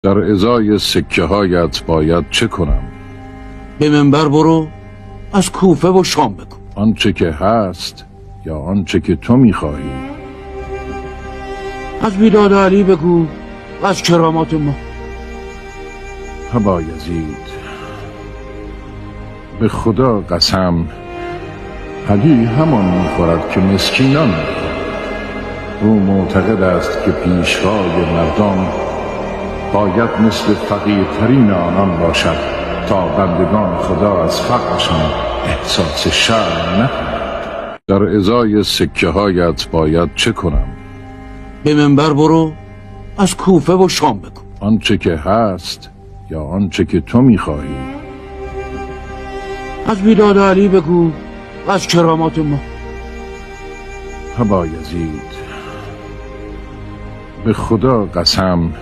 در ازای سکه هایت باید چه کنم؟ به منبر برو، از کوفه و شام بگو. آنچه که هست یا آنچه که تو میخواهی؟ از بیداد علی بگو و از کرامات ما. ابا یزید، به خدا قسم علی همان میخورد که مسکینان میخورد. او معتقد است که پیشوای مردم باید مثل فقیرترین آنان باشد تا بندگان خدا از فقرشان احساس شرم نکنند. در ازای سکه هایت باید چه کنم؟ به منبر برو، از کوفه و شام بگو. آنچه که هست یا آنچه که تو میخواهی؟ از بیداد علی بگو و از کرامات ما. ابا یزید، به خدا قسم